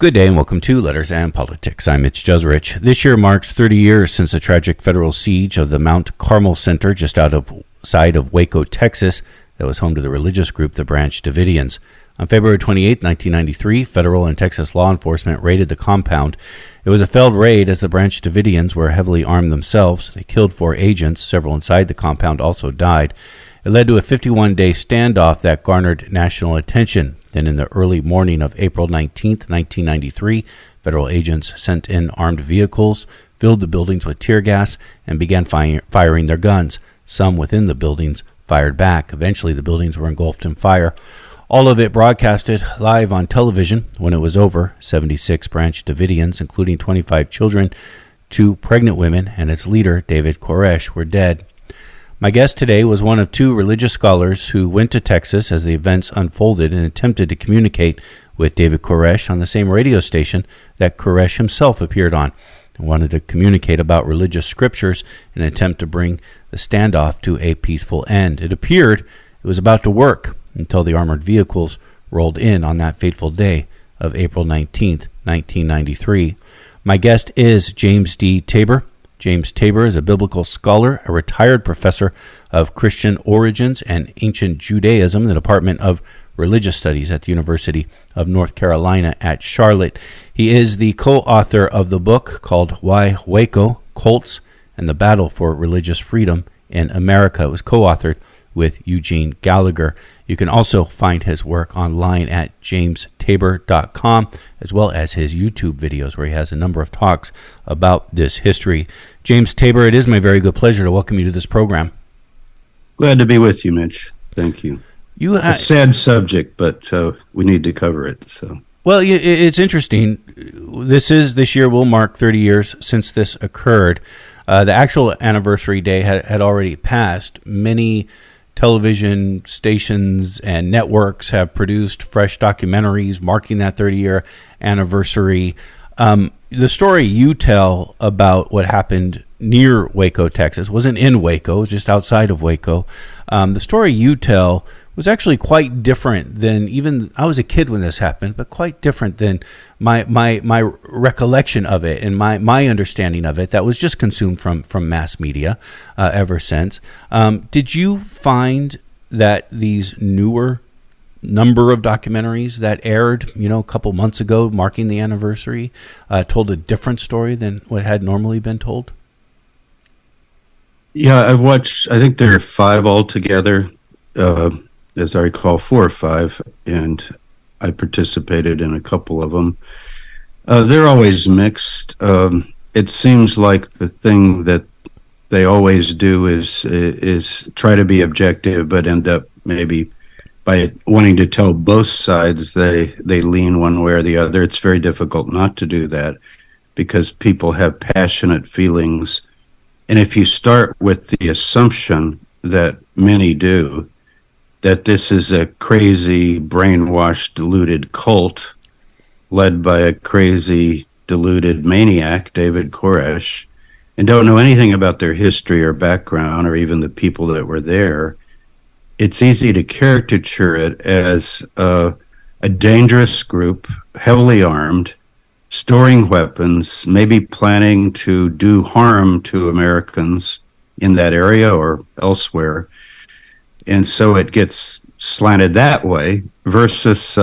Good day and welcome to Letters and Politics. I'm Mitch Jeserich. This year marks 30 years since the tragic federal siege of the Mount Carmel Center just outside of Waco, Texas, that was home to the religious group the Branch Davidians. On February 28, 1993, federal and Texas law enforcement raided the compound. It was a failed raid as the Branch Davidians were heavily armed themselves. They killed 4 agents. Several inside the compound also died. It led to a 51-day standoff that garnered national attention. Then in the early morning of April 19, 1993, federal agents sent in armed vehicles, filled the buildings with tear gas, and began firing their guns. Some within the buildings fired back. Eventually, the buildings were engulfed in fire. All of it broadcasted live on television. When it was over, 76 Branch Davidians, including 25 children, 2 pregnant women, and its leader, David Koresh, were dead. My guest today was one of 2 religious scholars who went to Texas as the events unfolded and attempted to communicate with David Koresh on the same radio station that Koresh himself appeared on, and wanted to communicate about religious scriptures in an attempt to bring the standoff to a peaceful end. It appeared it was about to work until the armored vehicles rolled in on that fateful day of April 19th, 1993. My guest is James D. Tabor. James Tabor is a biblical scholar, a retired professor of Christian origins and ancient Judaism in the Department of Religious Studies at the University of North Carolina at Charlotte. He is the co-author of the book called Why Waco, Cults and the Battle for Religious Freedom in America. It was co-authored with Eugene Gallagher. You can also find his work online at jamestabor.com, as well as his YouTube videos where he has a number of talks about this history. James Tabor, it is my very good pleasure to welcome you to this program. Glad to be with you, Mitch. Thank you. A sad subject, but we need to cover it. Well, it's interesting. This year will mark 30 years since this occurred. The actual anniversary day had already passed. Many television stations and networks have produced fresh documentaries marking that 30-year anniversary. The story you tell about what happened near Waco, Texas, wasn't in Waco, it was just outside of Waco. The story you tell was actually quite different than even, I was a kid when this happened, but quite different than my recollection of it and my understanding of it that was just consumed from mass media ever since. Did you find that these newer number of documentaries that aired, a couple months ago, marking the anniversary, told a different story than what had normally been told? Yeah, I've watched, I think there are 5 altogether. As I recall, 4 or 5, and I participated in a couple of them. They're always mixed. It seems like the thing that they always do is try to be objective, but end up maybe by wanting to tell both sides, they lean one way or the other. It's very difficult not to do that because people have passionate feelings. And if you start with the assumption that many do, that this is a crazy, brainwashed, deluded cult led by a crazy, deluded maniac, David Koresh, and don't know anything about their history or background or even the people that were there, it's easy to caricature it as a dangerous group, heavily armed, storing weapons, maybe planning to do harm to Americans in that area or elsewhere. And so it gets slanted that way versus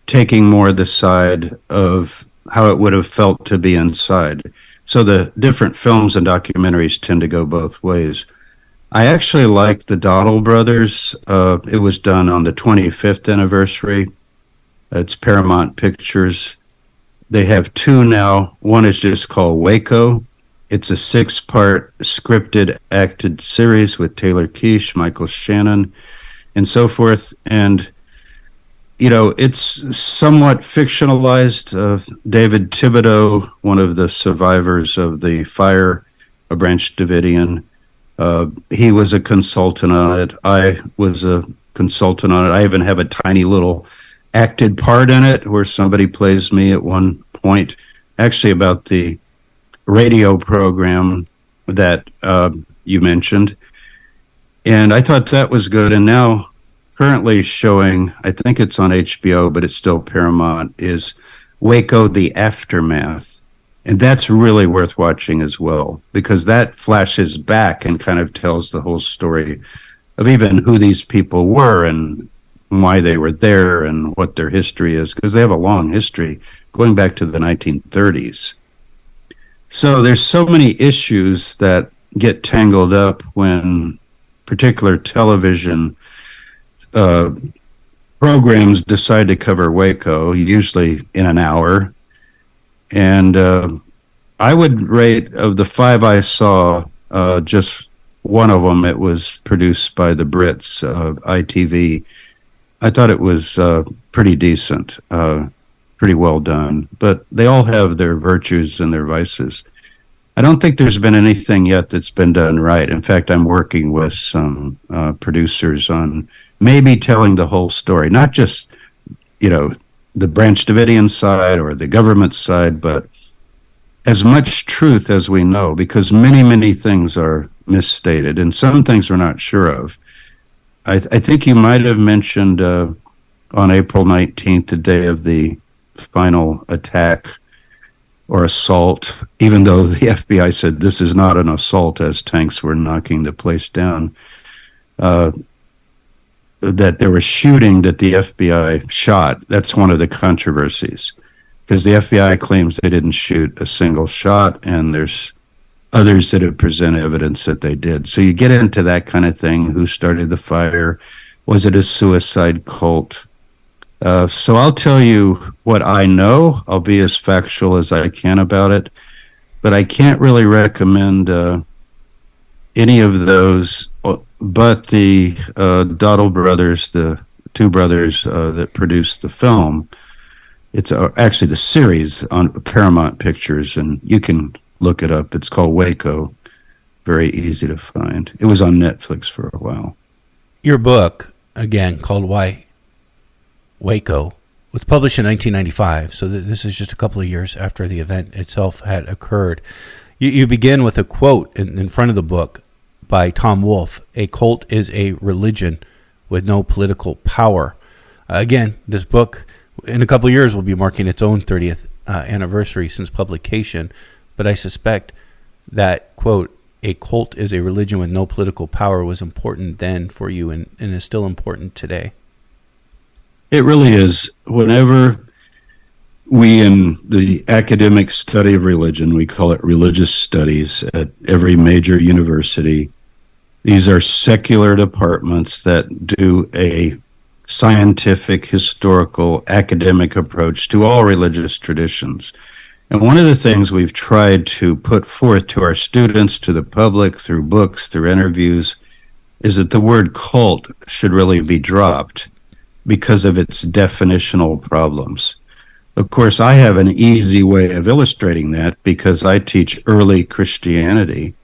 taking more the side of how it would have felt to be inside. So the different films and documentaries tend to go both ways. I actually liked the Dowdle Brothers. It was done on the 25th anniversary. It's Paramount Pictures. They have 2 now. One is just called Waco. It's a 6-part scripted, acted series with Taylor Quiche, Michael Shannon, and so forth. And, it's somewhat fictionalized. David Thibodeau, one of the survivors of the fire, a Branch Davidian, he was a consultant on it. I was a consultant on it. I even have a tiny little acted part in it where somebody plays me at one point, actually about the radio program that you mentioned. And I thought that was good. And now currently showing, I think it's on HBO, but it's still Paramount, is Waco, The Aftermath. And that's really worth watching as well, because that flashes back and kind of tells the whole story of even who these people were and why they were there and what their history is, because they have a long history going back to the 1930s. So there's so many issues that get tangled up when particular television programs decide to cover Waco, usually in an hour. And I would rate, of the 5 I saw, just one of them, it was produced by the Brits, ITV. I thought it was pretty decent, pretty well done. But they all have their virtues and their vices. I don't think there's been anything yet that's been done right. In fact, I'm working with some producers on maybe telling the whole story, not just, the Branch Davidian side or the government side, but as much truth as we know, because many, many things are misstated and some things we're not sure of. I think you might have mentioned on April 19th, the day of the final attack or assault, even though the FBI said this is not an assault as tanks were knocking the place down, that there was shooting that the FBI shot. That's one of the controversies, because the FBI claims they didn't shoot a single shot, and there's others that have presented evidence that they did. So you get into that kind of thing. Who started the fire? Was it a suicide cult? So I'll tell you what I know. I'll be as factual as I can about it, but I can't really recommend any of those, but the Dowdle brothers, the two brothers that produced the film. It's actually the series on Paramount Pictures, and you can look it up. It's called Waco. Very easy to find. It was on Netflix for a while. Your book, again, called Why Waco, was published in 1995, so this is just a couple of years after the event itself had occurred. You begin with a quote in front of the book by Tom Wolfe: "A cult is a religion with no political power." Again, this book, in a couple of years, will be marking its own 30th anniversary since publication, but I suspect that, quote, "a cult is a religion with no political power," was important then for you and is still important today. It really is. Whenever we, in the academic study of religion, we call it religious studies at every major university, these are secular departments that do a scientific, historical, academic approach to all religious traditions. And one of the things we've tried to put forth to our students, to the public, through books, through interviews, is that the word cult should really be dropped because of its definitional problems. Of course, I have an easy way of illustrating that because I teach early Christianity.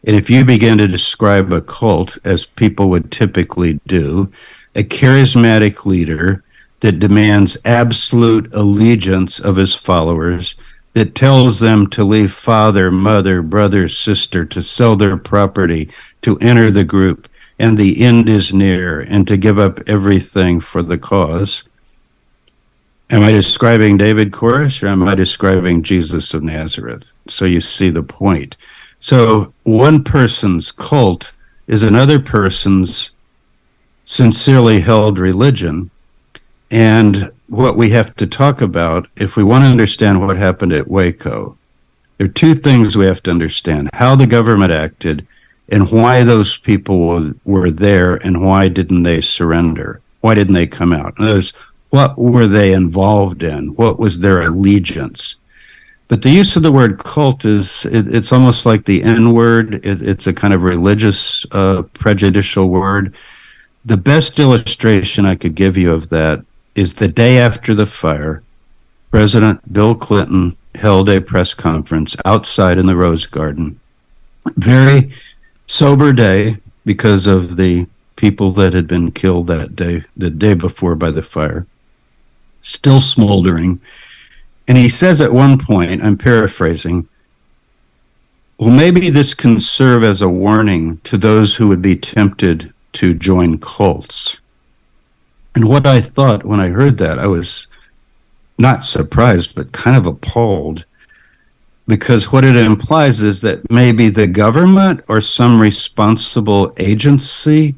And if you begin to describe a cult, as people would typically do, a charismatic leader that demands absolute allegiance of his followers, that tells them to leave father, mother, brother, sister, to sell their property, to enter the group, and the end is near, and to give up everything for the cause. Am I describing David Koresh, or am I describing Jesus of Nazareth? So you see the point. So one person's cult is another person's sincerely held religion. And what we have to talk about, if we want to understand what happened at Waco, there are two things we have to understand: how the government acted and why those people were there, and why didn't they surrender? Why didn't they come out? In other words, what were they involved in? What was their allegiance? But the use of the word cult it's almost like the N-word. It's a kind of religious, prejudicial word. The best illustration I could give you of that is the day after the fire, President Bill Clinton held a press conference outside in the Rose Garden. Very sober day because of the people that had been killed that day, the day before, by the fire. Still smoldering. And he says at one point, I'm paraphrasing, well, maybe this can serve as a warning to those who would be tempted to join cults. And what I thought when I heard that, I was not surprised, but kind of appalled, because what it implies is that maybe the government or some responsible agency,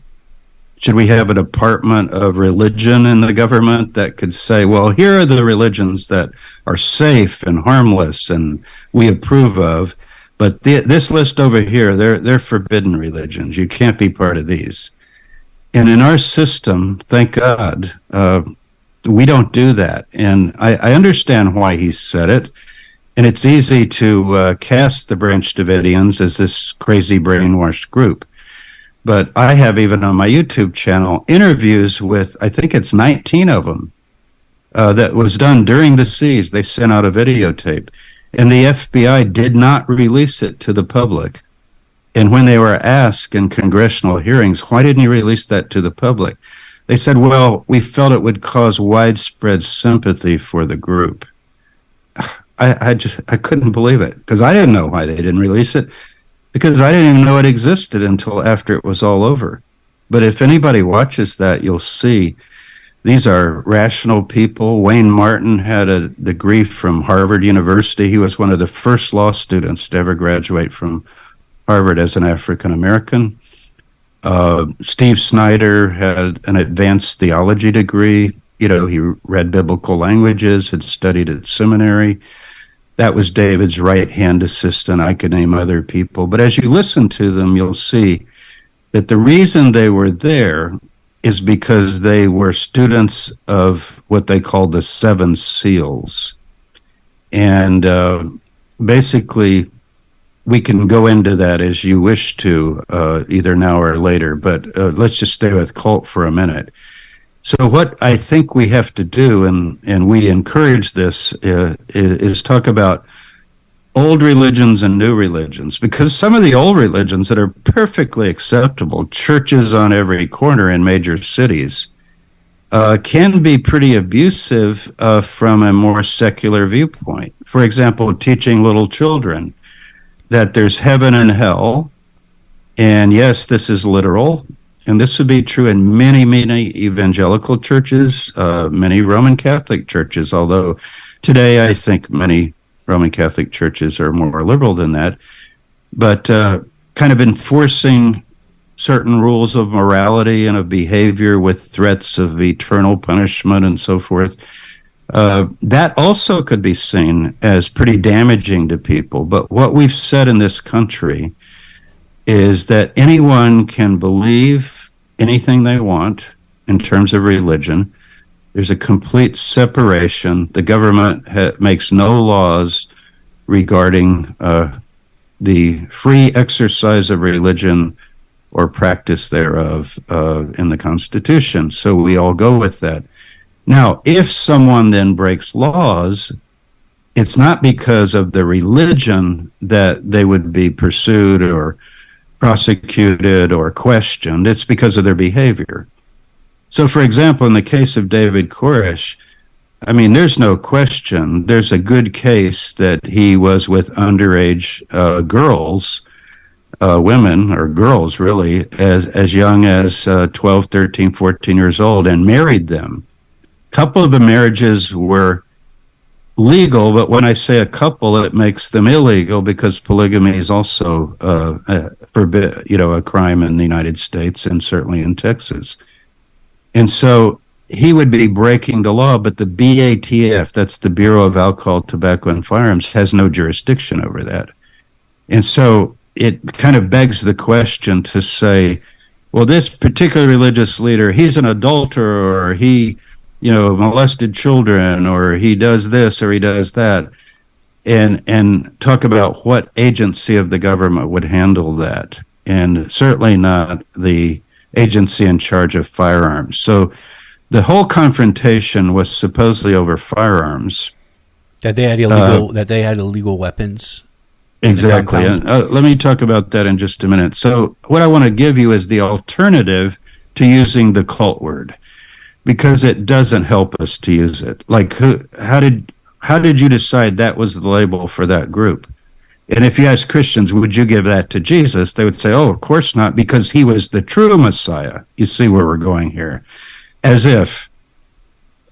should we have a department of religion in the government that could say, well, here are the religions that are safe and harmless and we approve of, but this list over here, they're forbidden religions. You can't be part of these. And in our system, thank God, we don't do that. And I understand why he said it. And it's easy to cast the Branch Davidians as this crazy brainwashed group. But I have, even on my YouTube channel, interviews with, I think it's 19 of them, that was done during the siege. They sent out a videotape, and the FBI did not release it to the public. And when they were asked in congressional hearings, why didn't you release that to the public? They said, well, we felt it would cause widespread sympathy for the group. I couldn't believe it, because I didn't know why they didn't release it, because I didn't even know it existed until after it was all over. But if anybody watches that, you'll see these are rational people. Wayne Martin had a degree from Harvard University. He was one of the first law students to ever graduate from Harvard as an African American. Steve Snyder had an advanced theology degree. You know, he read biblical languages, had studied at seminary. That was David's right-hand assistant. I could name other people. But as you listen to them, you'll see that the reason they were there is because they were students of what they called the Seven Seals. And basically, we can go into that as you wish to, either now or later. But let's just stay with cult for a minute. So what I think we have to do, and we encourage this, is talk about old religions and new religions, because some of the old religions that are perfectly acceptable, churches on every corner in major cities, can be pretty abusive from a more secular viewpoint. For example, teaching little children that there's heaven and hell, and yes, this is literal. And this would be true in many, many evangelical churches, many Roman Catholic churches, although today I think many Roman Catholic churches are more liberal than that. But kind of enforcing certain rules of morality and of behavior with threats of eternal punishment and so forth, that also could be seen as pretty damaging to people. But what we've said in this country is that anyone can believe anything they want in terms of religion. There's a complete separation. The government makes no laws regarding the free exercise of religion or practice thereof in the Constitution. So we all go with that. Now, if someone then breaks laws, it's not because of the religion that they would be pursued or prosecuted or questioned. It's because of their behavior. So, for example, in the case of David Koresh, I mean, there's no question. There's a good case that he was with underage girls, women, or girls really, as young as 12, 13, 14 years old, and married them. A couple of the marriages were legal, but when I say a couple, it makes them illegal, because polygamy is also a crime in the United States and certainly in Texas. And so he would be breaking the law, but the BATF, that's the Bureau of Alcohol, Tobacco, and Firearms, has no jurisdiction over that. And so it kind of begs the question to say, well, this particular religious leader, he's an adulterer, or he molested children, or he does this or he does that, and talk about what agency of the government would handle that, and certainly not the agency in charge of firearms. So the whole confrontation was supposedly over firearms. That they had illegal weapons. Exactly. And let me talk about that in just a minute. So what I want to give you is the alternative to using the cult word, because it doesn't help us to use it. Like, how did you decide that was the label for that group? And if you ask Christians, would you give that to Jesus? They would say, oh, of course not, because he was the true Messiah. You see where we're going here. as if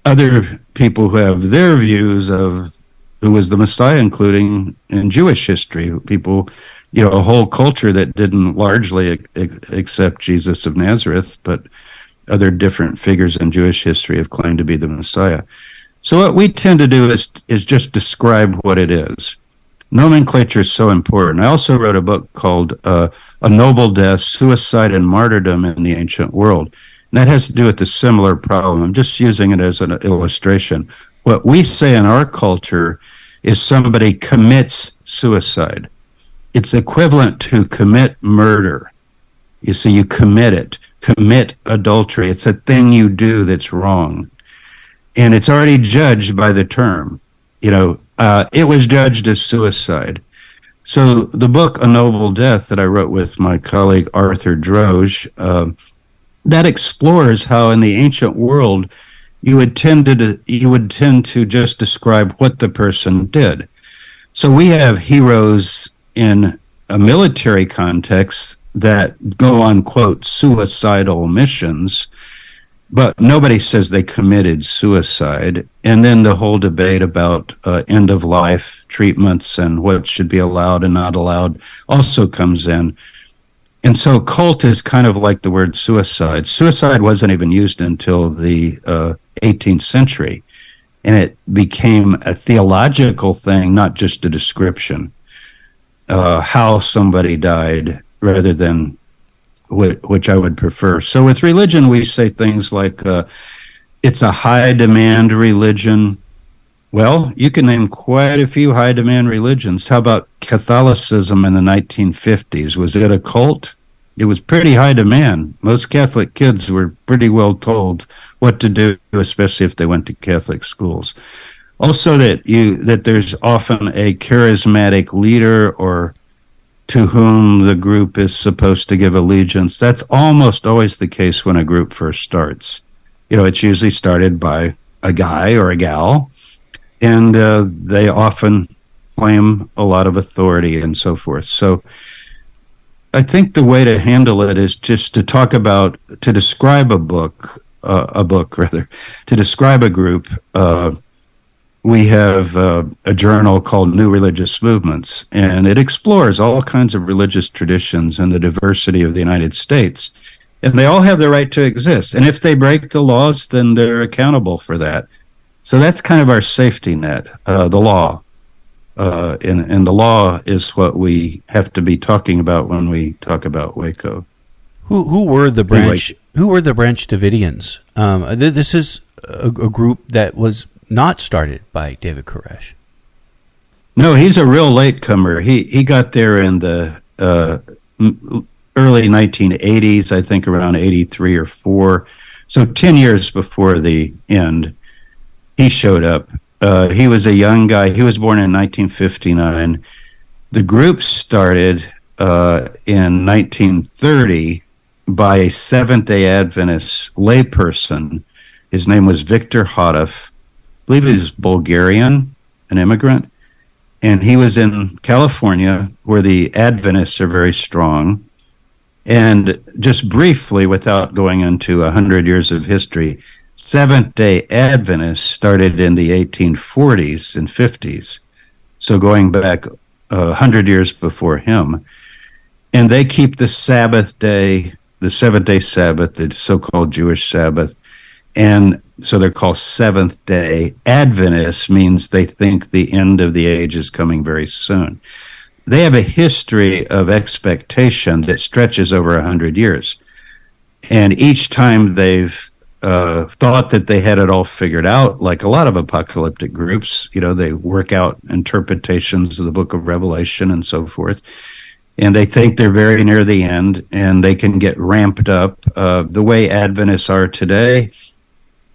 other people who have their views of who was the Messiah, including in Jewish history, people, a whole culture that didn't largely accept Jesus of Nazareth, but other different figures in Jewish history have claimed to be the Messiah. So what we tend to do is just describe what it is. Nomenclature is so important. I also wrote a book called A Noble Death, Suicide and Martyrdom in the Ancient World. And that has to do with a similar problem. I'm just using it as an illustration. What we say in our culture is somebody commits suicide. It's equivalent to commit murder. You see, you commit adultery. It's a thing you do that's wrong. And it's already judged by the term. It was judged as suicide. So the book A Noble Death that I wrote with my colleague Arthur Droge, that explores how in the ancient world you would tend to just describe what the person did. So we have heroes in a military context that go on, quote, suicidal missions, but nobody says they committed suicide. And then the whole debate about end-of-life treatments and what should be allowed and not allowed also comes in. And so cult is kind of like the word suicide. Suicide wasn't even used until the 18th century, and it became a theological thing, not just a description, how somebody died rather than which I would prefer. So with religion, we say things like it's a high-demand religion. Well, you can name quite a few high-demand religions. How about Catholicism in the 1950s? Was it a cult? It was pretty high demand. Most Catholic kids were pretty well told what to do, especially if they went to Catholic schools. Also, that there's often a charismatic leader or to whom the group is supposed to give allegiance. That's almost always the case when a group first starts. It's usually started by a guy or a gal, and they often claim a lot of authority and so forth. So I think the way to handle it is just to describe to describe a group. We have a journal called New Religious Movements, and it explores all kinds of religious traditions and the diversity of the United States. And they all have the right to exist. And if they break the laws, then they're accountable for that. So that's kind of our safety net, the law. And the law is what we have to be talking about when we talk about Waco. Who were the Branch? Who were the Branch Davidians? This is a group that was not started by David Koresh. No, he's a real latecomer. He got there in the early 1980s, I think around 83 or 4. So 10 years before the end, he showed up. He was a young guy. He was born in 1959. The group started in 1930 by a Seventh-day Adventist layperson. His name was Victor Hodoff. I believe he's Bulgarian, an immigrant. And he was in California, where the Adventists are very strong. And just briefly, without going into 100 years of history, Seventh-day Adventists started in the 1840s and 50s, so going back 100 years before him. And they keep the Sabbath day, the seventh-day Sabbath, the so-called Jewish Sabbath, and so they're called Seventh-day Adventists, means they think the end of the age is coming very soon. They have a history of expectation that stretches over 100 years. And each time they've thought that they had it all figured out, like a lot of apocalyptic groups, they work out interpretations of the book of Revelation and so forth. And they think they're very near the end, and they can get ramped up. The way Adventists are today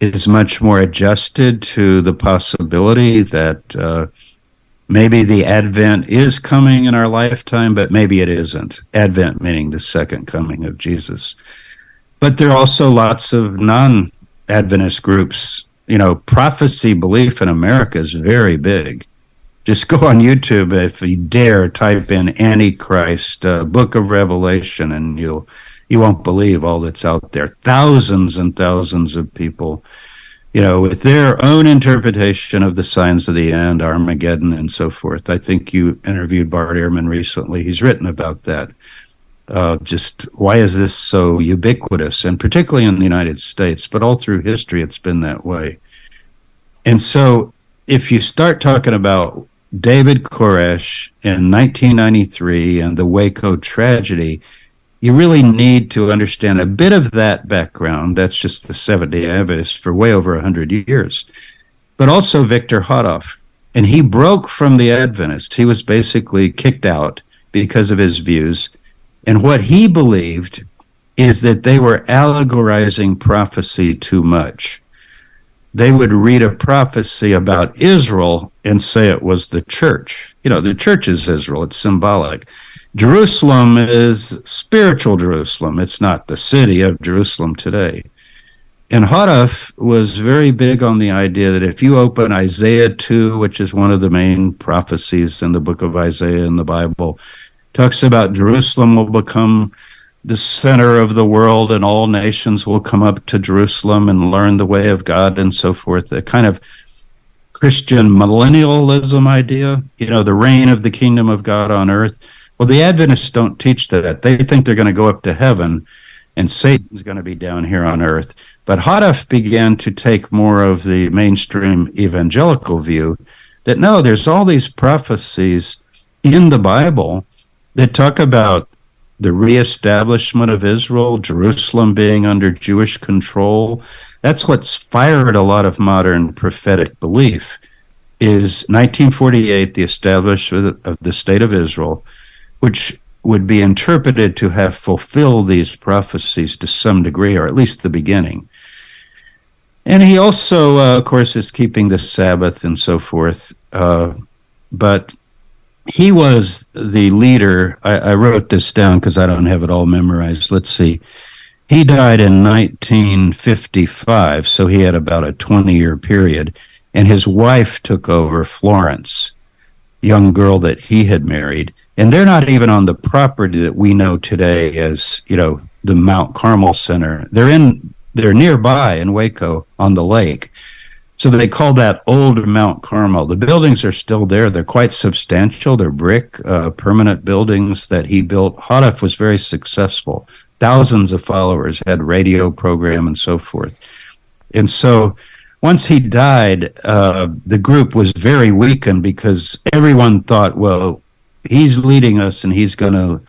is much more adjusted to the possibility that maybe the Advent is coming in our lifetime, but maybe it isn't. Advent meaning the second coming of Jesus. But there are also lots of non-Adventist groups. Prophecy belief in America is very big. Just go on YouTube, if you dare, type in Antichrist, Book of Revelation, and you'll you won't believe all that's out there. Thousands and thousands of people, with their own interpretation of the signs of the end, Armageddon, and so forth. I think you interviewed Bart Ehrman recently. He's written about that. Just why is this so ubiquitous, and particularly in the United States, but all through history, it's been that way. And so if you start talking about David Koresh in 1993 and the Waco tragedy, you really need to understand a bit of that background. That's just the Seventh-day Adventists for way over 100 years. But also Victor Hodoff. And he broke from the Adventists. He was basically kicked out because of his views. And what he believed is that they were allegorizing prophecy too much. They would read a prophecy about Israel and say it was the church. The church is Israel. It's symbolic. Jerusalem is spiritual Jerusalem. It's not the city of Jerusalem today. And Hodoff was very big on the idea that if you open Isaiah 2, which is one of the main prophecies in the book of Isaiah in the Bible, talks about Jerusalem will become the center of the world and all nations will come up to Jerusalem and learn the way of God and so forth. A kind of Christian millennialism idea, the reign of the kingdom of God on earth. Well, the Adventists don't teach that. They think they're going to go up to heaven and Satan's going to be down here on earth. But Hodoff began to take more of the mainstream evangelical view that no, there's all these prophecies in the Bible that talk about the reestablishment of Israel, Jerusalem being under Jewish control. That's what's fired a lot of modern prophetic belief, is 1948, the establishment of the State of Israel, which would be interpreted to have fulfilled these prophecies to some degree, or at least the beginning. And he also, of course, is keeping the Sabbath and so forth. But he was the leader. I wrote this down because I don't have it all memorized. Let's see. He died in 1955, so he had about a 20-year period. And his wife took over, Florence, young girl that he had married. And they're not even on the property that we know today as, the Mount Carmel Center. They're nearby in Waco on the lake. So they call that Old Mount Carmel. The buildings are still there. They're quite substantial. They're brick, permanent buildings that he built. Hodoff was very successful. Thousands of followers, had radio program and so forth. And so once he died, the group was very weakened because everyone thought, well, he's leading us and he'll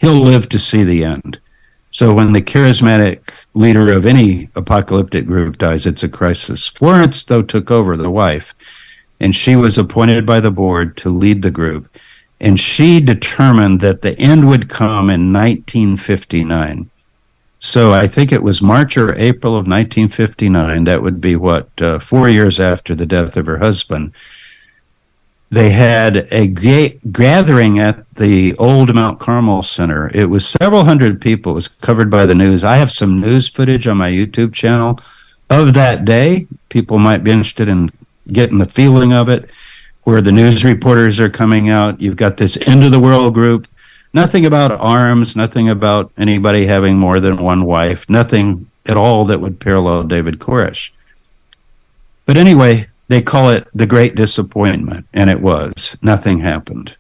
live to see the end. So when the charismatic leader of any apocalyptic group dies, it's a crisis. Florence, though, took over, the wife, and she was appointed by the board to lead the group. And she determined that the end would come in 1959. So I think it was March or April of 1959. That would be 4 years after the death of her husband. They had a gathering at the Old Mount Carmel Center. It was several hundred people. It was covered by the news. I have some news footage on my YouTube channel of that day. People might be interested in getting the feeling of it, where the news reporters are coming out. You've got this end of the world group. Nothing about arms, nothing about anybody having more than one wife, nothing at all that would parallel David Koresh. But anyway, they call it the Great Disappointment, and it was. Nothing happened.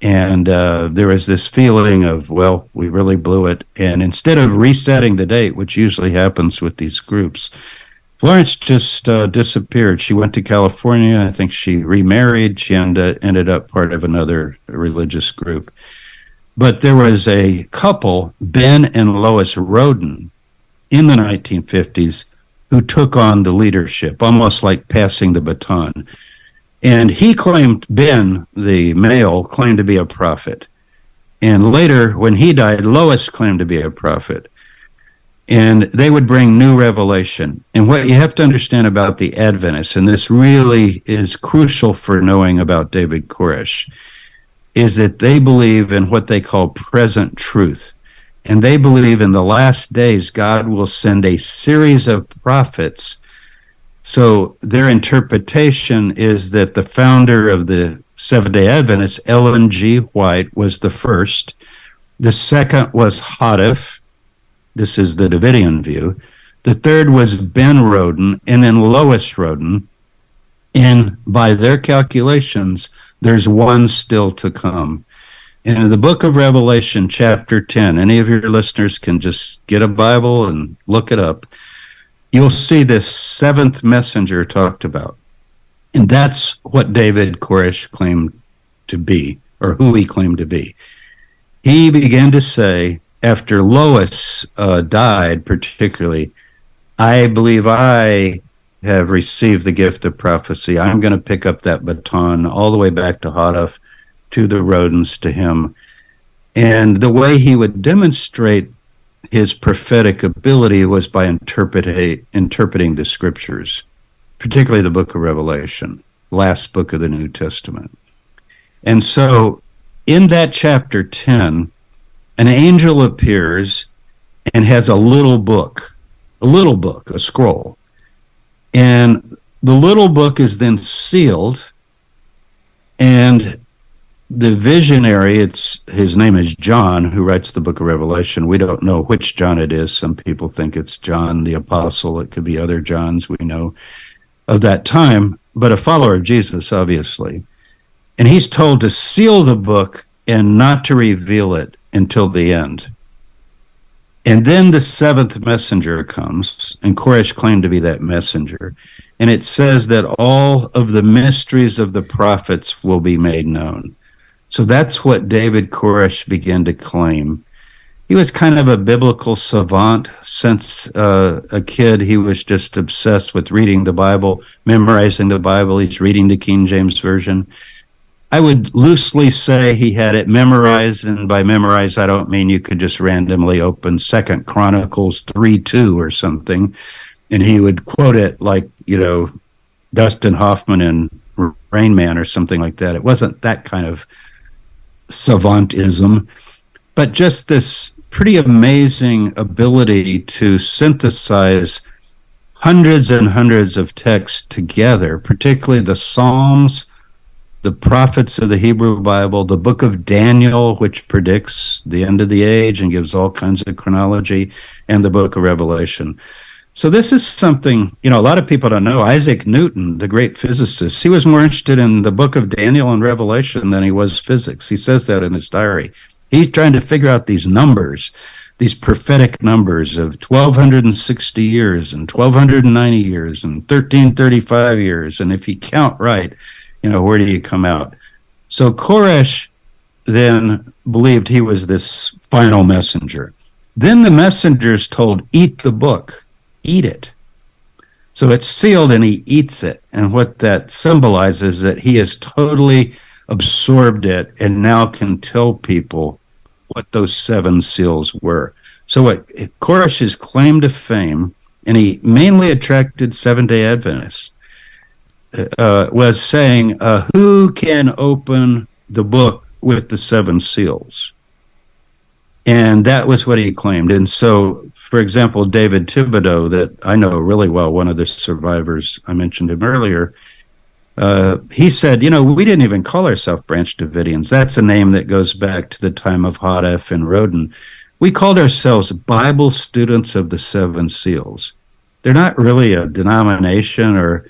And there was this feeling of, well, we really blew it. And instead of resetting the date, which usually happens with these groups, Florence just disappeared. She went to California. I think she remarried. She ended up part of another religious group. But there was a couple, Ben and Lois Roden, in the 1950s, who took on the leadership, almost like passing the baton. And he claimed, Ben, the male, claimed to be a prophet. And later, when he died, Lois claimed to be a prophet. And they would bring new revelation. And what you have to understand about the Adventists, and this really is crucial for knowing about David Koresh, is that they believe in what they call present truth. And they believe in the last days, God will send a series of prophets. So their interpretation is that the founder of the Seventh-day Adventists, Ellen G. White, was the first. The second was Hodoff, This is the Davidian view. The third was Ben Roden, and then Lois Roden. And by their calculations, there's one still to come. And in the book of Revelation, chapter 10, any of your listeners can just get a Bible and look it up. You'll see this seventh messenger talked about. And that's what David Koresh claimed to be, or who he claimed to be. He began to say, after Lois died particularly, I believe I have received the gift of prophecy. I'm going to pick up that baton all the way back to Hadaf, to the Rodens, to him. And the way he would demonstrate his prophetic ability was by interpreting the scriptures, particularly the book of Revelation, last book of the New Testament. And so in that chapter 10, an angel appears and has a little book, a scroll. And the little book is then sealed, and the visionary, his name is John, who writes the book of Revelation. We don't know which John it is. Some people think it's John the Apostle. It could be other Johns we know of that time, but a follower of Jesus, obviously. And he's told to seal the book and not to reveal it until the end. And then the seventh messenger comes, and Koresh claimed to be that messenger. And it says that all of the mysteries of the prophets will be made known. So that's what David Koresh began to claim. He was kind of a biblical savant. Since a kid, he was just obsessed with reading the Bible, memorizing the Bible. He's reading the King James Version. I would loosely say he had it memorized, and by memorize, I don't mean you could just randomly open 2 Chronicles 3:2 or something, and he would quote it like, Dustin Hoffman in Rain Man or something like that. It wasn't that kind of savantism, but just this pretty amazing ability to synthesize hundreds and hundreds of texts together, particularly the Psalms, the prophets of the Hebrew Bible, the book of Daniel, which predicts the end of the age and gives all kinds of chronology, and the book of Revelation. So this is something, a lot of people don't know. Isaac Newton, the great physicist, he was more interested in the book of Daniel and Revelation than he was physics. He says that in his diary. He's trying to figure out these numbers, these prophetic numbers of 1,260 years and 1,290 years and 1,335 years. And if you count right, where do you come out? So Koresh then believed he was this final messenger. Then the messengers told, eat the book, eat it. So it's sealed and he eats it. And what that symbolizes is that he has totally absorbed it and now can tell people what those 7 seals were. So what Koresh's claim to fame, and he mainly attracted Seventh-day Adventists, was saying, who can open the book with the 7 seals? And that was what he claimed. And so, for example, David Thibodeau, that I know really well, one of the survivors, I mentioned him earlier, he said, we didn't even call ourselves Branch Davidians. That's a name that goes back to the time of Hadaf and Roden. We called ourselves Bible Students of the 7 Seals. They're not really a denomination or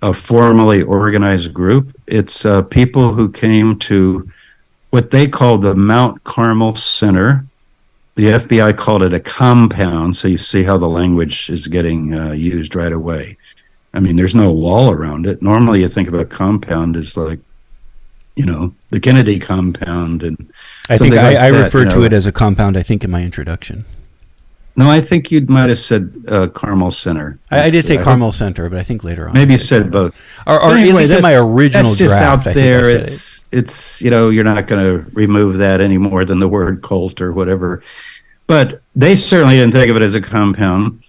a formally organized group. It's people who came to what they call the Mount Carmel Center. The FBI called it a compound, so you see how the language is getting used right away. I mean, there's no wall around it. Normally you think of a compound as like, the Kennedy compound. And I think I referred to it as a compound, I think, in my introduction. No, I think you might have said Carmel Center. I did say Carmel Center, but I think later on. Maybe you said both. Or anyway, at least in my original that's just draft. out there. It's you're not going to remove that any more than the word cult or whatever. But they certainly didn't think of it as a compound.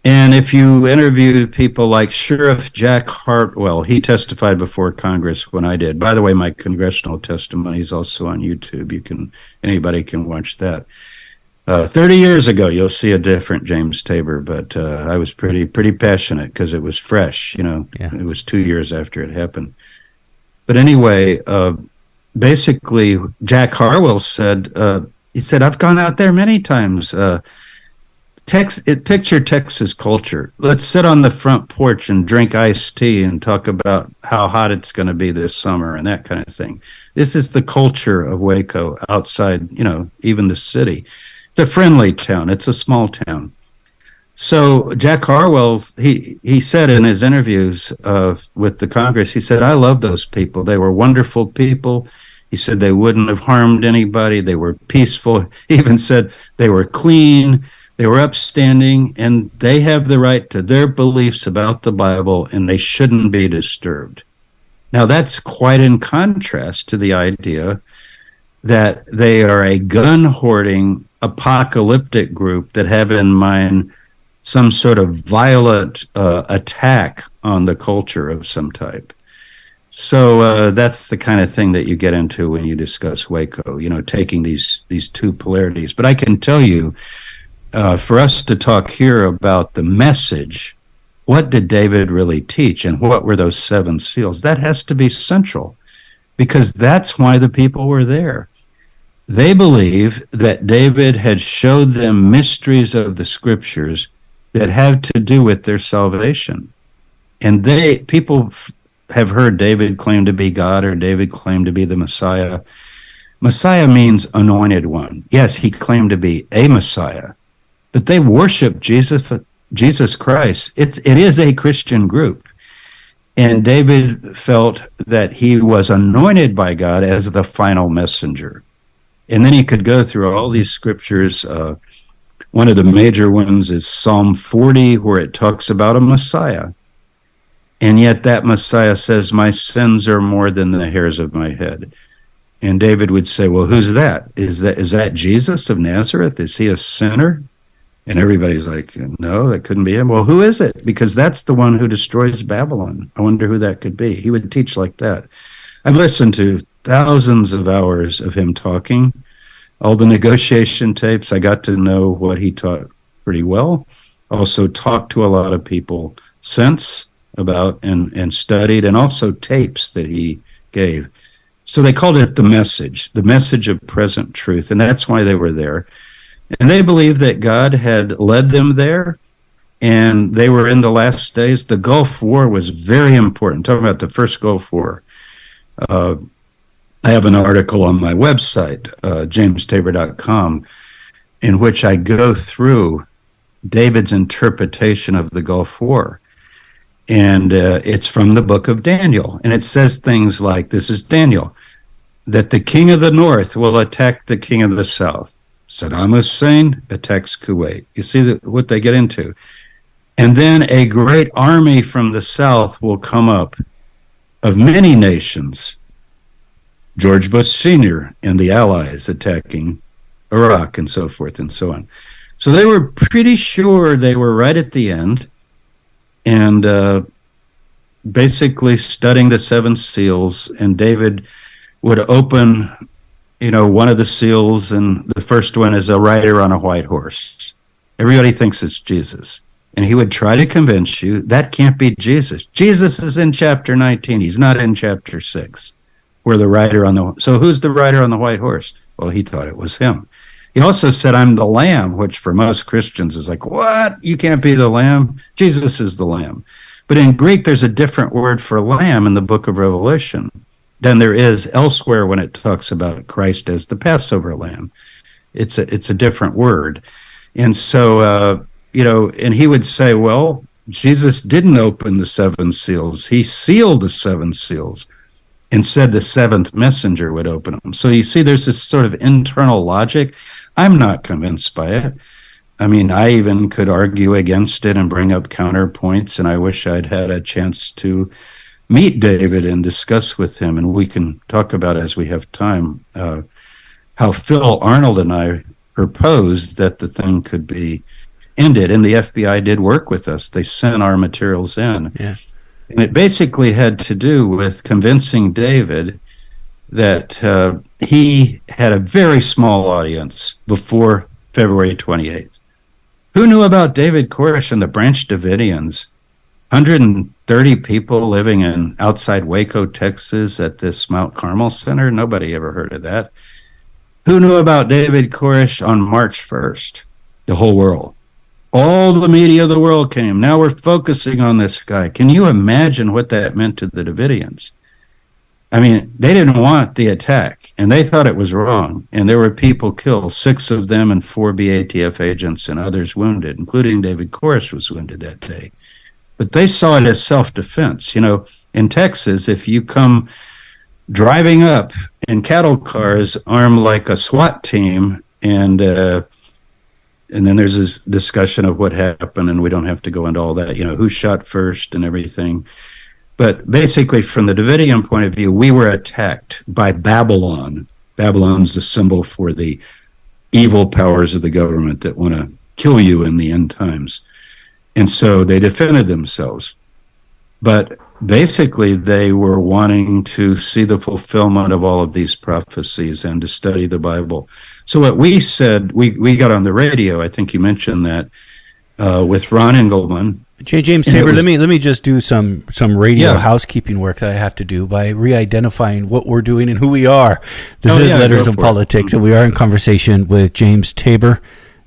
And if you interviewed people like Sheriff Jack Hartwell, he testified before Congress when I did. By the way, my congressional testimony is also on YouTube. Anybody can watch that. 30 years ago, you'll see a different James Tabor, but I was pretty passionate because it was fresh. It was 2 years after it happened. But anyway, basically, Jack Hartwell said, he said, I've gone out there many times. Picture Texas culture. Let's sit on the front porch and drink iced tea and talk about how hot it's going to be this summer and that kind of thing. This is the culture of Waco outside, even the city. It's a friendly town. It's a small town. So Jack Harwell, he said in his interviews with the Congress, he said, I love those people. They were wonderful people. He said they wouldn't have harmed anybody. They were peaceful. He even said they were clean. They were upstanding, and they have the right to their beliefs about the Bible, and they shouldn't be disturbed. Now, that's quite in contrast to the idea that they are a gun-hoarding, apocalyptic group that have in mind some sort of violent attack on the culture of some type. So that's the kind of thing that you get into when you discuss Waco, taking these two polarities. But I can tell you, for us to talk here about the message, what did David really teach and what were those 7 seals? That has to be central, because that's why the people were there. They believe that David had showed them mysteries of the scriptures that have to do with their salvation. And people have heard David claim to be God or David claim to be the Messiah. Messiah means anointed one. Yes, he claimed to be a Messiah, but they worship Jesus Christ. It is a Christian group. And David felt that he was anointed by God as the final messenger. And then he could go through all these scriptures. One of the major ones is Psalm 40, where it talks about a Messiah. And yet that Messiah says, my sins are more than the hairs of my head. And David would say, well, who's that? Is that Jesus of Nazareth? Is he a sinner? And everybody's like, no, that couldn't be him. Well, who is it? Because that's the one who destroys Babylon. I wonder who that could be. He would teach like that. I've listened to thousands of hours of him talking, all the negotiation tapes. I got to know what he taught pretty well. Also talked to a lot of people since about and studied, and also tapes that he gave. So they called it the message of present truth. And that's why they were there. And they believed that God had led them there, and they were in the last days. The Gulf War was very important. Talking about the first Gulf War. I have an article on my website, jamestabor.com, in which I go through David's interpretation of the Gulf War. And it's from the book of Daniel. And it says things like, this is Daniel, that the king of the north will attack the king of the south. Saddam Hussein attacks Kuwait. You see what they get into. And then a great army from the south will come up of many nations. George Bush Sr. and the allies attacking Iraq and so forth and so on. So they were pretty sure they were right at the end, and basically studying the 7 seals, and David would open one of the seals, and the first one is a rider on a white horse. Everybody thinks it's Jesus. And he would try to convince you that can't be Jesus. Jesus is in chapter 19. He's not in chapter 6, where the rider so who's the rider on the white horse? Well, he thought it was him. He also said, I'm the lamb, which for most Christians is like, what? You can't be the lamb? Jesus is the lamb. But in Greek, there's a different word for lamb in the book of Revelation than there is elsewhere when it talks about Christ as the Passover lamb. It's a different word. And so, and he would say, well, Jesus didn't open the 7 seals. He sealed the 7 seals and said the 7th messenger would open them. So you see, there's this sort of internal logic. I'm not convinced by it. I mean, I even could argue against it and bring up counterpoints, and I wish I'd had a chance to meet David and discuss with him, and we can talk about, as we have time, how Phil Arnold and I proposed that the thing could be ended, and the FBI did work with us. They sent our materials in. Yes. And it basically had to do with convincing David that he had a very small audience before February 28th. Who knew about David Koresh and the Branch Davidians? 130 people living in outside Waco, Texas at this Mount Carmel Center. Nobody ever heard of that. Who knew about David Koresh on March 1st? The whole world. All the media of the world came. Now we're focusing on this guy. Can you imagine what that meant to the Davidians? I mean, they didn't want the attack, and they thought it was wrong. And there were people killed, 6 of them and 4 BATF agents and others wounded, including David Koresh was wounded that day. But they saw it as self-defense. You know, in Texas, if you come driving up in cattle cars armed like a SWAT team, and then there's this discussion of what happened, and we don't have to go into all that, you know, who shot first and everything. But basically, from the Davidian point of view, we were attacked by Babylon. Babylon's the symbol for the evil powers of the government that want to kill you in the end times. And so they defended themselves. But basically, they were wanting to see the fulfillment of all of these prophecies and to study the Bible. So what we said, we got on the radio, I think you mentioned that, with Ron Engelman. James Tabor, let me just do some radio housekeeping work that I have to do by re-identifying what we're doing and who we are. This is Letters and Politics, and we are in conversation with James Tabor.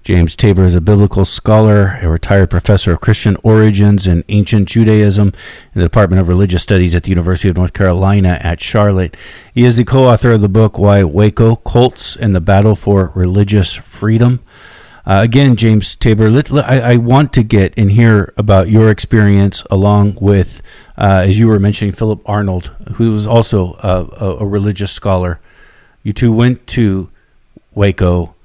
James Tabor is a biblical scholar, a retired professor of Christian origins and ancient Judaism in the Department of Religious Studies at the University of North Carolina at Charlotte. He is the co-author of the book, Why Waco, Cults and the Battle for Religious Freedom. Again, James Tabor, I want to get and hear about your experience along with, as you were mentioning, Philip Arnold, who was also a religious scholar. You two went to Waco,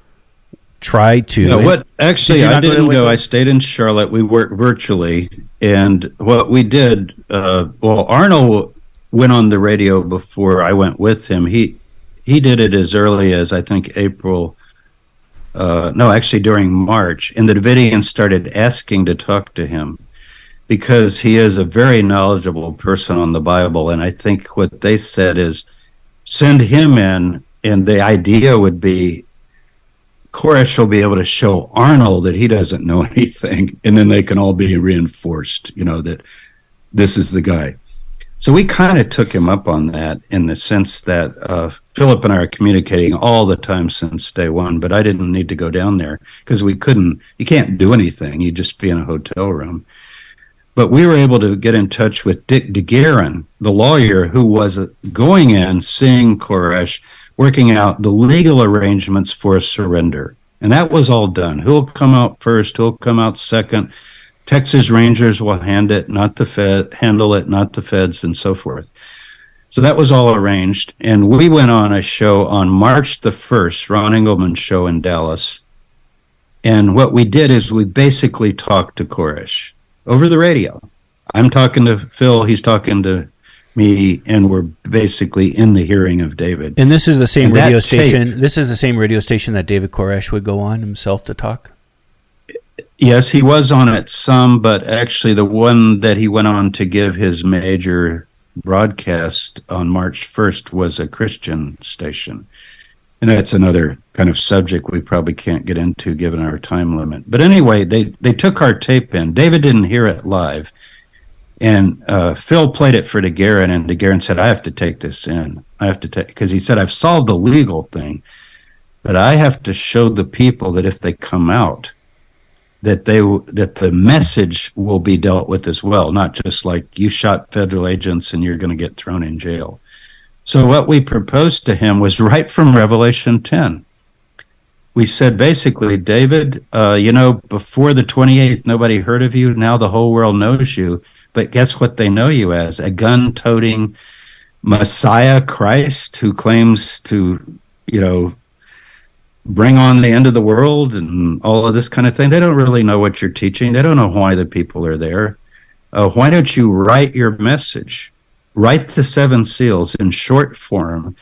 tried to. No, actually, I didn't go. I stayed in Charlotte. We worked virtually. And what we did, Arnold went on the radio before I went with him. He did it as early as, I think, April. During March, and the Davidians started asking to talk to him because he is a very knowledgeable person on the Bible. And I think what they said is send him in, and the idea would be Koresh will be able to show Arnold that he doesn't know anything, and then they can all be reinforced, you know, that this is the guy. So we kind of took him up on that in the sense that Philip and I are communicating all the time since day one, but I didn't need to go down there because you can't do anything. You just be in a hotel room. But we were able to get in touch with Dick DeGuerin, the lawyer who was going in, seeing Koresh, working out the legal arrangements for a surrender. And that was all done. Who'll come out first? Who'll come out second? Texas Rangers will handle it, not the feds, and so forth. So that was all arranged. And we went on a show on March the 1st, Ron Engelman's show in Dallas. And what we did is we basically talked to Koresh over the radio. I'm talking to Phil, he's talking to me, and we're basically in the hearing of David. And this is the same radio station. This is the same radio station that David Koresh would go on himself to talk? Yes, he was on it some, but actually the one that he went on to give his major broadcast on March 1st was a Christian station. And that's another kind of subject we probably can't get into given our time limit. But anyway, they took our tape in. David didn't hear it live. And Phil played it for DeGuerin, and DeGuerin said, I have to take this in. Because he said, I've solved the legal thing, but I have to show the people that if they come out, that the message will be dealt with as well, not just like you shot federal agents and you're going to get thrown in jail. So what we proposed to him was right from Revelation 10. We said, basically, David, before the 28th, nobody heard of you. Now the whole world knows you. But guess what they know you as? A gun-toting Messiah Christ who claims to, bring on the end of the world and all of this kind of thing. They don't really know what you're teaching. They don't know why the people are there. Why don't you write your message? Write the 7 seals in short form,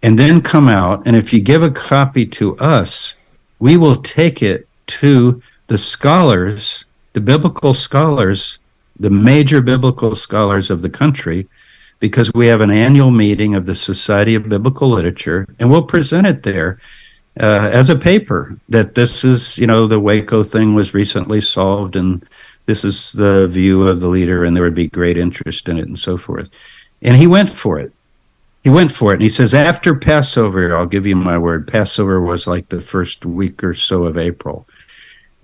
and then come out. And if you give a copy to us, we will take it to the scholars, the biblical scholars, the major biblical scholars of the country, because we have an annual meeting of the Society of Biblical Literature, and we'll present it there as a paper that this is, the Waco thing was recently solved, and this is the view of the leader, and there would be great interest in it, and so forth. And he went for it. And he says, after Passover, I'll give you my word, Passover was like the first week or so of April.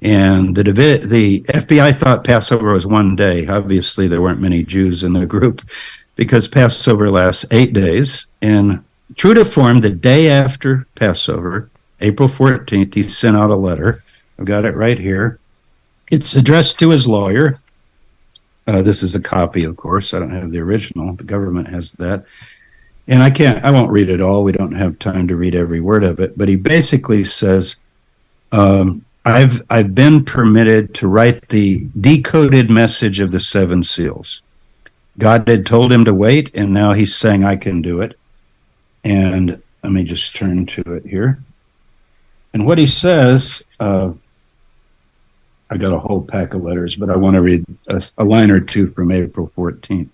And the FBI thought Passover was one day. Obviously, there weren't many Jews in the group because Passover lasts 8 days. And true to form, the day after Passover, April 14th, he sent out a letter. I've got it right here. It's addressed to his lawyer. This is a copy, of course. I don't have the original. The government has that. And I won't read it all. We don't have time to read every word of it. But he basically says, I've been permitted to write the decoded message of the 7 seals. God had told him to wait, and now he's saying I can do it. And let me just turn to it here. And what he says, I got a whole pack of letters, but I want to read a line or two from April 14th.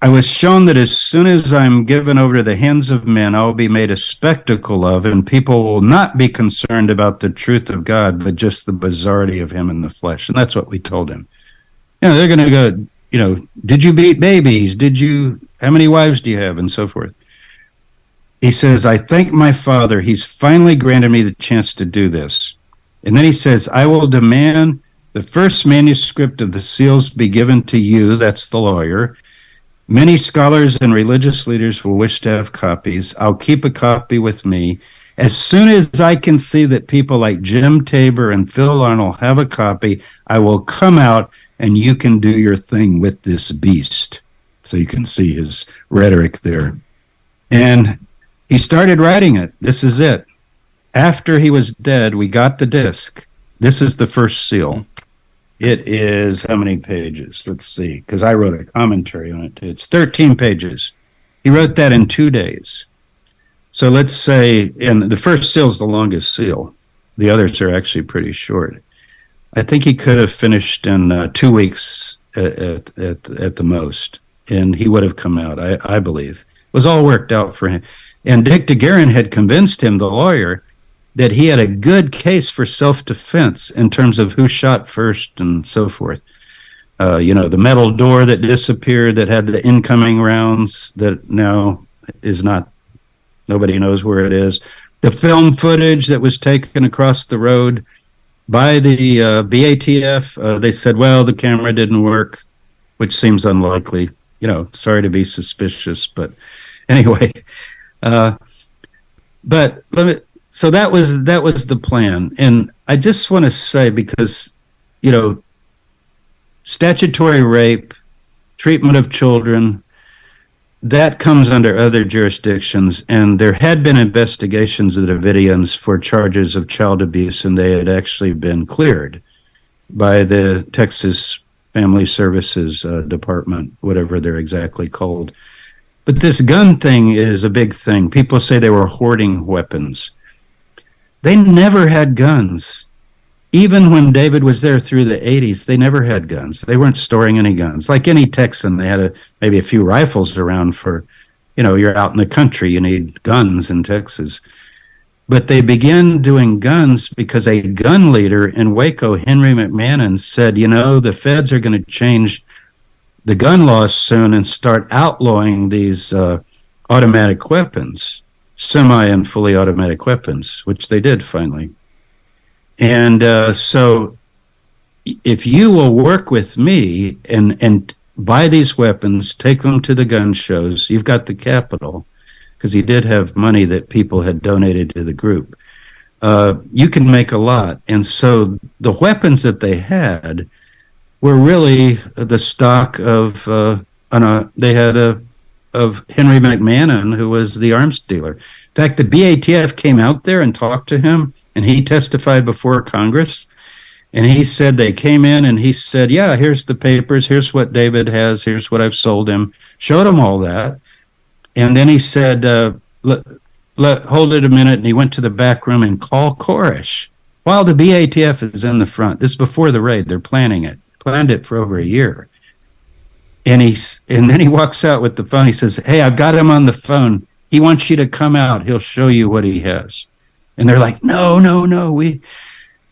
I was shown that as soon as I'm given over to the hands of men, I will be made a spectacle of, and people will not be concerned about the truth of God, but just the bizarrety of him in the flesh. And that's what we told him. They're going to go, did you beat babies? How many wives do you have? And so forth. He says, I thank my Father. He's finally granted me the chance to do this. And then he says, I will demand the first manuscript of the seals be given to you. That's the lawyer. Many scholars and religious leaders will wish to have copies. I'll keep a copy with me. As soon as I can see that people like Jim Tabor and Phil Arnold have a copy, I will come out and you can do your thing with this beast. So you can see his rhetoric there. And he started writing it. This is it. After he was dead, we got the disc. This is the first seal. It is how many pages? Let's see, because I wrote a commentary on it. It's 13 pages. He wrote that in 2 days. So let's say, and the first seal is the longest seal. The others are actually pretty short. I think he could have finished in 2 weeks at the most, and he would have come out, I believe. It was all worked out for him. And Dick DeGuerin had convinced him, the lawyer, that he had a good case for self-defense in terms of who shot first and so forth. The metal door that disappeared that had the incoming rounds that now is not, nobody knows where it is. The film footage that was taken across the road by the BATF, they said, well, the camera didn't work, which seems unlikely. Sorry to be suspicious, but anyway. But so that was the plan. And I just want to say, because, statutory rape, treatment of children, that comes under other jurisdictions. And there had been investigations of the Davidians for charges of child abuse, and they had actually been cleared by the Texas Family Services Department, whatever they're exactly called. But this gun thing is a big thing. People say they were hoarding weapons. They never had guns. Even when David was there through the 80s, they never had guns. They weren't storing any guns. Like any Texan, they had maybe a few rifles around for, you're out in the country, you need guns in Texas. But they began doing guns because a gun leader in Waco, Henry McMahon, said, the feds are going to change the gun laws soon and start outlawing these automatic weapons, semi and fully automatic weapons, which they did finally. And so if you will work with me and buy these weapons, take them to the gun shows, you've got the capital, because he did have money that people had donated to the group. You can make a lot. And so the weapons that they had were really the stock of they had of Henry McMahon, who was the arms dealer. In fact, the BATF came out there and talked to him, and he testified before Congress. And he said they came in, and he said, "Yeah, here's the papers. Here's what David has. Here's what I've sold him." Showed him all that, and then he said, "Hold it a minute." And he went to the back room and called Koresh while the BATF is in the front. This is before the raid. They're planning it. Planned it for over a year. And then he walks out with the phone. He says, "Hey, I've got him on the phone. He wants you to come out. He'll show you what he has." And they're like, no,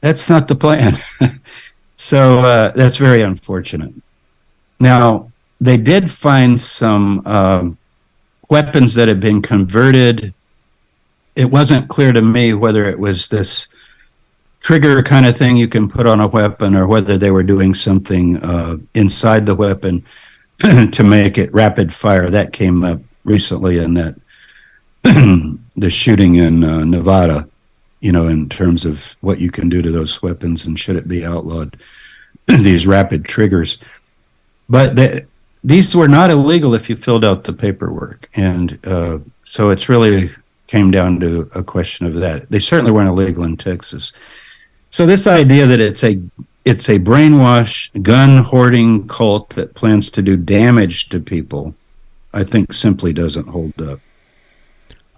that's not the plan. So that's very unfortunate. Now, they did find some weapons that had been converted. It wasn't clear to me whether it was this trigger kind of thing you can put on a weapon, or whether they were doing something inside the weapon to make it rapid fire. That came up recently in that the shooting in Nevada, in terms of what you can do to those weapons and should it be outlawed, these rapid triggers. But these were not illegal if you filled out the paperwork. And so it's really came down to a question of that. They certainly weren't illegal in Texas. So this idea that it's a brainwash, gun-hoarding cult that plans to do damage to people, I think simply doesn't hold up.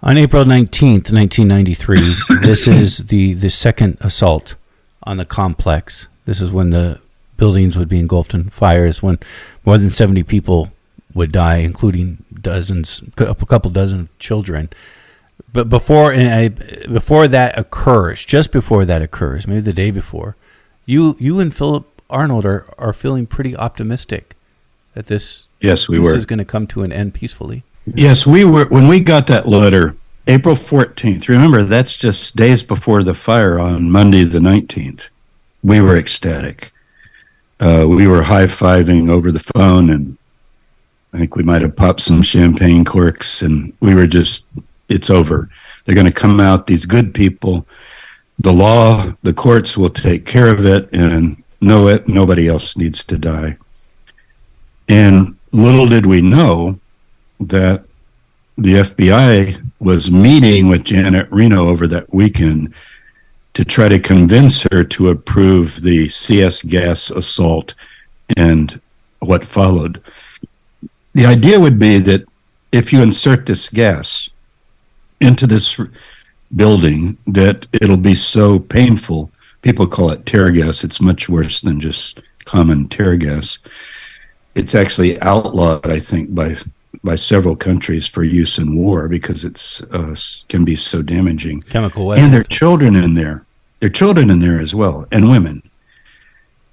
On April 19th, 1993, this is the second assault on the complex. This is when the buildings would be engulfed in fires, when more than 70 people would die, including a couple dozen children. But before that occurs, just before that occurs, maybe the day before, you and Philip Arnold are feeling pretty optimistic that this is going to come to an end peacefully. Yes, we were. When we got that letter, April 14th, remember, that's just days before the fire on Monday the 19th. We were ecstatic. We were high-fiving over the phone, and I think we might have popped some champagne corks, and we were just, it's over. They're going to come out, these good people. The law, the courts will take care of it, and nobody else needs to die. And little did we know that the FBI was meeting with Janet Reno over that weekend to try to convince her to approve the CS gas assault and what followed. The idea would be that if you insert this gas into this building, that it'll be so painful. People call it tear gas. It's much worse than just common tear gas. It's actually outlawed, I think, by several countries for use in war because it's can be so damaging. Chemical weapons. And there are children in there. There are children in there as well, and women.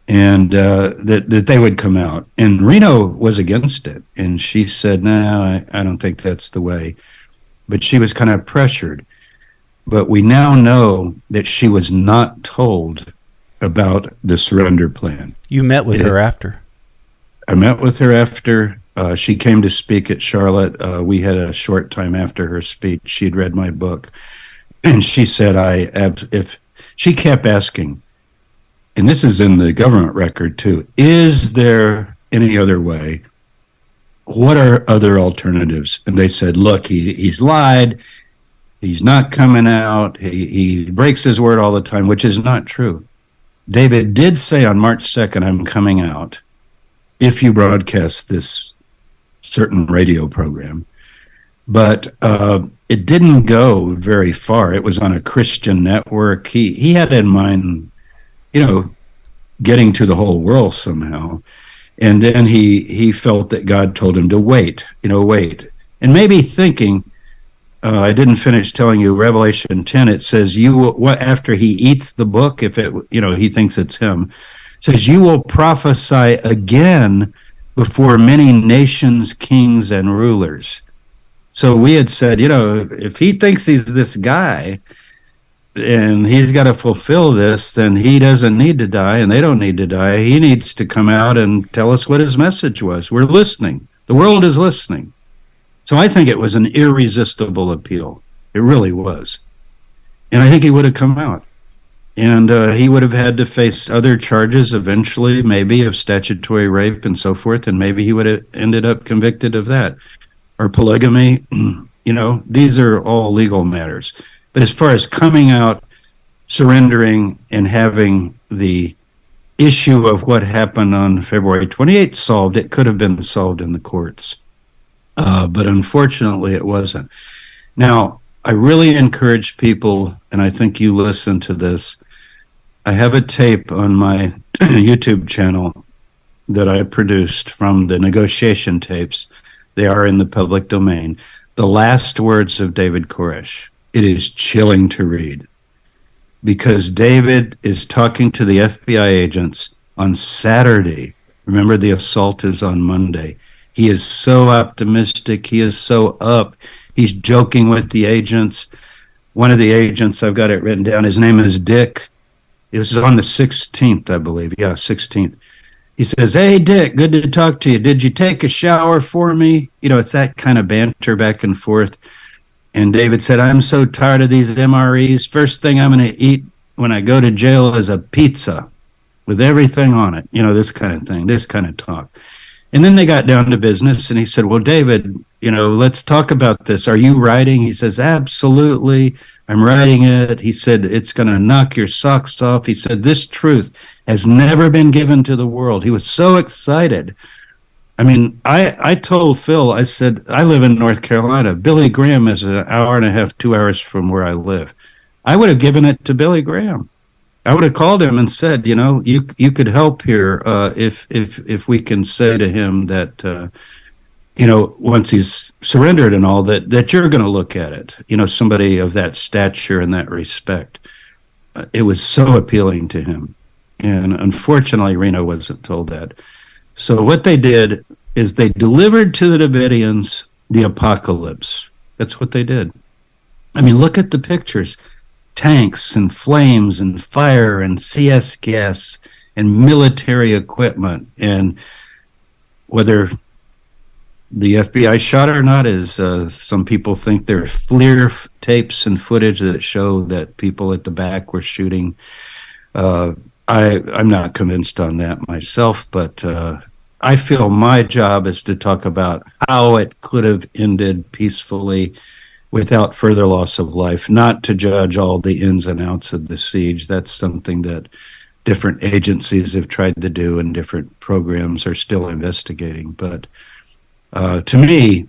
And that they would come out. And Reno was against it. And she said, no, I don't think that's the way. But she was kind of pressured. But we now know that she was not told about the surrender plan. You met with her after. I met with her after. She came to speak at Charlotte. We had a short time after her speech. She'd read my book. And she said, if she kept asking, and this is in the government record too, is there any other way? What are other alternatives? And they said, look, he's lied. He's not coming out. He breaks his word all the time, which is not true. David did say on March 2nd, I'm coming out if you broadcast this certain radio program. But it didn't go very far. It was on a Christian network. He had in mind, getting to the whole world somehow. And then he felt that God told him to wait. And maybe thinking, I didn't finish telling you Revelation 10. It says after he eats the book, if he thinks it's him, says you will prophesy again before many nations, kings, and rulers. So we had said, if he thinks he's this guy and he's got to fulfill this, then he doesn't need to die and they don't need to die. He needs to come out and tell us what his message was. We're listening. The world is listening. So I think it was an irresistible appeal. It really was. And I think he would have come out. And he would have had to face other charges eventually, maybe of statutory rape and so forth, and maybe he would have ended up convicted of that. Or polygamy, these are all legal matters. But as far as coming out, surrendering, and having the issue of what happened on February 28th solved, it could have been solved in the courts. But unfortunately, it wasn't. Now, I really encourage people, and I think you listen to this, I have a tape on my YouTube channel that I produced from the negotiation tapes. They are in the public domain. The last words of David Koresh. It is chilling to read because David is talking to the FBI agents on Saturday. Remember, the assault is on Monday. He is so optimistic. He is so up. He's joking with the agents. One of the agents, I've got it written down, his name is Dick. It was on the 16th, I believe. Yeah, 16th. He says, "Hey, Dick, good to talk to you. Did you take a shower for me?" It's that kind of banter back and forth. And David said, "I'm so tired of these MREs. First thing I'm going to eat when I go to jail is a pizza with everything on it." This kind of thing, this kind of talk. And then they got down to business, and he said, "Well, David, let's talk about this. Are you writing?" He says, "Absolutely. I'm writing it." He said, "It's going to knock your socks off." He said, "This truth has never been given to the world." He was so excited. I mean, I told Phil, I said, "I live in North Carolina. Billy Graham is an hour and a half, 2 hours from where I live." I would have given it to Billy Graham. I would have called him and said, you could help here if we can say to him that, once he's surrendered and all that you're going to look at it. Somebody of that stature and that respect. It was so appealing to him. And unfortunately, Reno wasn't told that. So what they did is they delivered to the Davidians the apocalypse. That's what they did. I mean, look at the pictures. Tanks and flames and fire and CS gas and military equipment. And whether the FBI shot or not is some people think there are FLIR tapes and footage that show that people at the back were shooting. I'm not convinced on that myself, but I feel my job is to talk about how it could have ended peacefully without further loss of life, not to judge all the ins and outs of the siege. That's something that different agencies have tried to do and different programs are still investigating. But to me,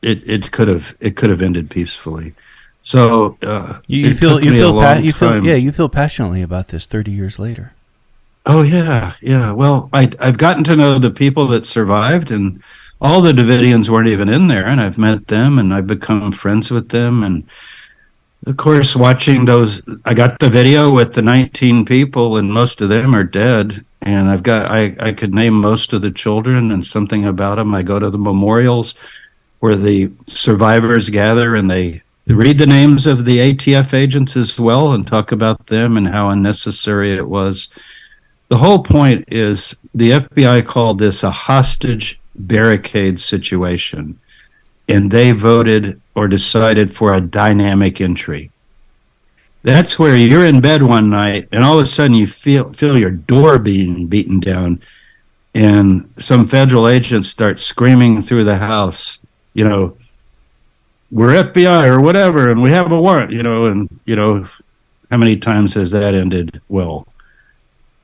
it could have ended peacefully. So you feel passionately about this 30 years later. Oh yeah. Well, I've gotten to know the people that survived, and all the Davidians weren't even in there, and I've met them and I've become friends with them. And of course, watching those, I got the video with the 19 people, and most of them are dead. And I could name most of the children and something about them. I go to the memorials where the survivors gather, and they read the names of the ATF agents as well and talk about them and how unnecessary it was. The whole point is the FBI called this a hostage barricade situation, and they voted or decided for a dynamic entry. That's where you're in bed one night and all of a sudden you feel your door being beaten down, and some federal agents start screaming through the house, "We're FBI or whatever, and we have a warrant," and how many times has that ended well?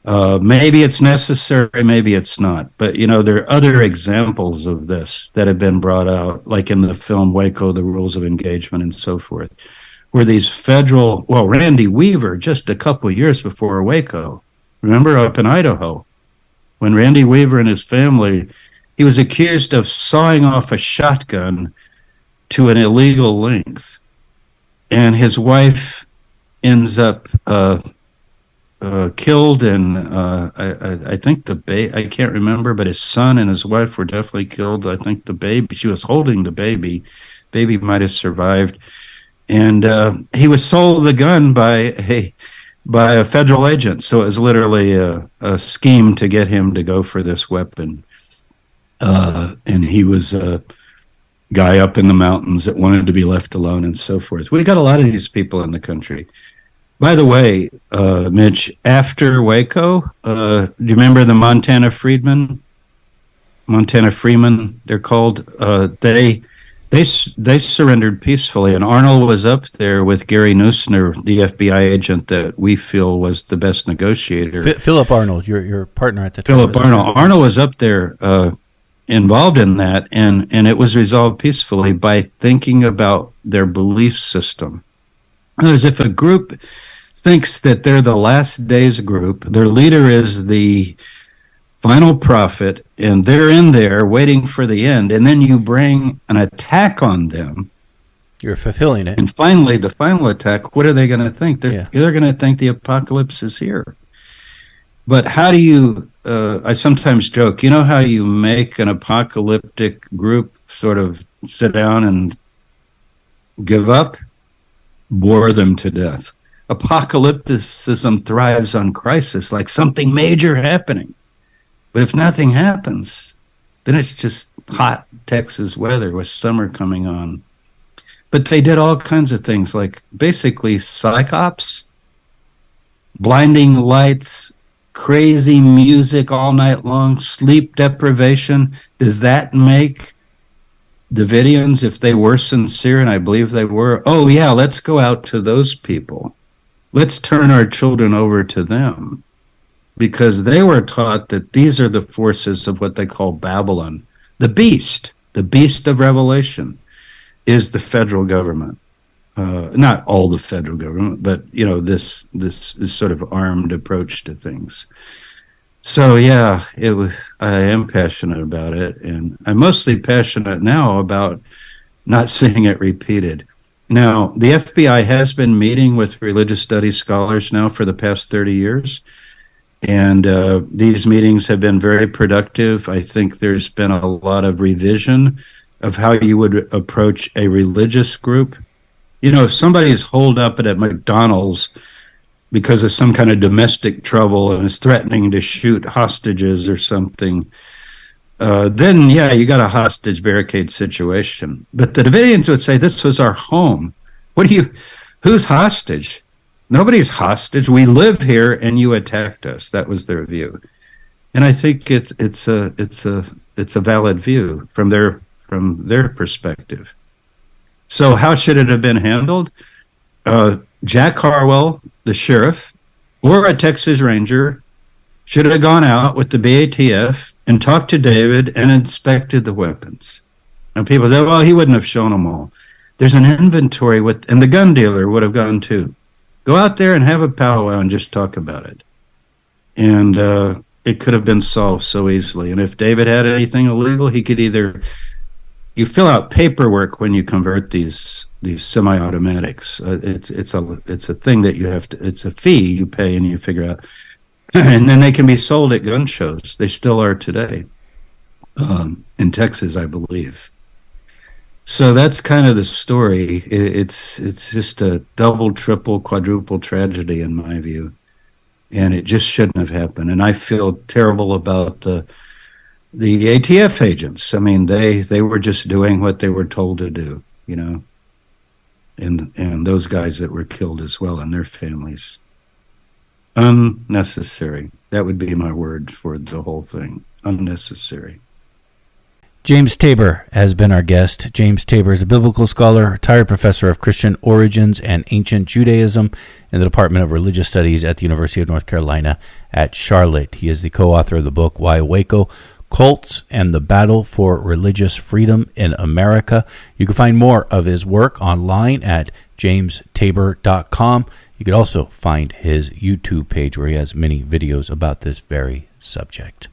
Maybe it's necessary, maybe it's not. But, there are other examples of this that have been brought out, like in the film Waco, The Rules of Engagement and so forth, where these Randy Weaver, just a couple of years before Waco, remember up in Idaho, when Randy Weaver and his family, he was accused of sawing off a shotgun to an illegal length. And his wife ends up killed, and I think I can't remember, but his son and his wife were definitely killed. I think the baby, she was holding the baby might have survived, and he was sold the gun by a federal agent. So it was literally a scheme to get him to go for this weapon, and he was a guy up in the mountains that wanted to be left alone and so forth. We got a lot of these people in the country. By the way, Mitch, after Waco, do you remember the Montana Freemen, they're called? They surrendered peacefully, and Arnold was up there with Gary Neusner, the FBI agent that we feel was the best negotiator. Philip Arnold, your partner at the time. Philip Arnold. Arnold was up there involved in that, and it was resolved peacefully by thinking about their belief system. In other words, if a group thinks that they're the last days group, their leader is the final prophet, and they're in there waiting for the end, and then you bring an attack on them, you're fulfilling it. And finally, the final attack, what are they going to think? They're going to think the apocalypse is here. But how do you, I sometimes joke, how you make an apocalyptic group sort of sit down and give up? Bore them to death. Apocalypticism thrives on crisis, like something major happening. But if nothing happens, then it's just hot Texas weather with summer coming on. But they did all kinds of things, like basically psyops, blinding lights, crazy music all night long, sleep deprivation. Does that make Davidians, if they were sincere, and I believe they were, oh yeah, let's go out to those people. Let's turn our children over to them. Because they were taught that these are the forces of what they call Babylon. The beast of Revelation is the federal government. Not all the federal government, but this is sort of armed approach to things. So yeah, I am passionate about it, and I'm mostly passionate now about not seeing it repeated. Now, the FBI has been meeting with religious studies scholars now for the past 30 years, and these meetings have been very productive. I think there's been a lot of revision of how you would approach a religious group. If somebody's holed up at a McDonald's because of some kind of domestic trouble and is threatening to shoot hostages or something, then yeah, you got a hostage barricade situation. But the Davidians would say, this was our home. Who's hostage? Nobody's hostage. We live here and you attacked us. That was their view. And I think it's a valid view from their perspective. So how should it have been handled? Jack Harwell, the sheriff, or a Texas Ranger should have gone out with the BATF and talked to David and inspected the weapons. And people say, well, he wouldn't have shown them all. There's an inventory and the gun dealer would have gone too. Go out there and have a powwow and just talk about it. And it could have been solved so easily. And if David had anything illegal, he could you fill out paperwork when you convert these semi-automatics. It's a thing that you have to, it's a fee you pay and you figure out. And then they can be sold at gun shows. They still are today in Texas, I believe. So that's kind of the story. It's just a double, triple, quadruple tragedy in my view. And it just shouldn't have happened. And I feel terrible about the ATF agents. I mean, they were just doing what they were told to do, and those guys that were killed as well and their families. Unnecessary. That would be my word for the whole thing. Unnecessary. James Tabor has been our guest. James Tabor is a biblical scholar, retired professor of Christian origins and ancient Judaism in the Department of Religious Studies at the University of North Carolina at Charlotte. He is the co-author of the book Why Waco? Cults and the Battle for Religious Freedom in America. You can find more of his work online at jamestabor.com. You could also find his YouTube page where he has many videos about this very subject.